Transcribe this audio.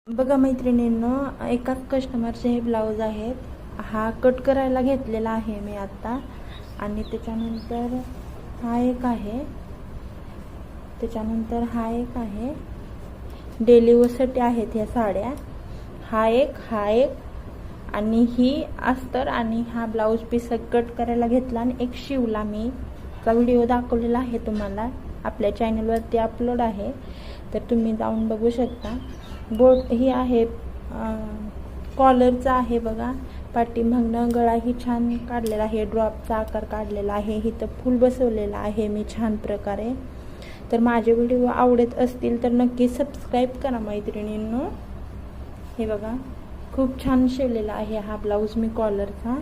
बघा मैत्रिणींनो, एकाच कस्टमरचे हे ब्लाऊज आहेत. हा कट करायला घेतलेला आहे मी आता. आणि त्याच्यानंतर हा एक आहे, त्याच्यानंतर हा एक आहे. डेली यूजसाठी आहेत ह्या साड्या. हा एक आणि ही अस्तर आणि हा ब्लाऊज पीस कट करायला घेतला आणि एक शिवला मी. चा व्हिडिओ दाखवलेला आहे तुम्हाला, आपल्या चॅनलवरती अपलोड आहे, तर तुम्ही जाऊन बघू शकता. बोट ही आहे, कॉलरचा आहे बघा. पाठीमागनं गळा ही छान काढलेला आहे, ड्रॉपचा आकार काढलेला आहे. इथं फुल बसवलेला आहे मी छान प्रकारे. तर माझे व्हिडिओ आवडत असतील तर नक्की सबस्क्राईब करा मैत्रिणींनो. हे बघा, खूप छान शिवलेला आहे हा ब्लाऊज मी कॉलरचा.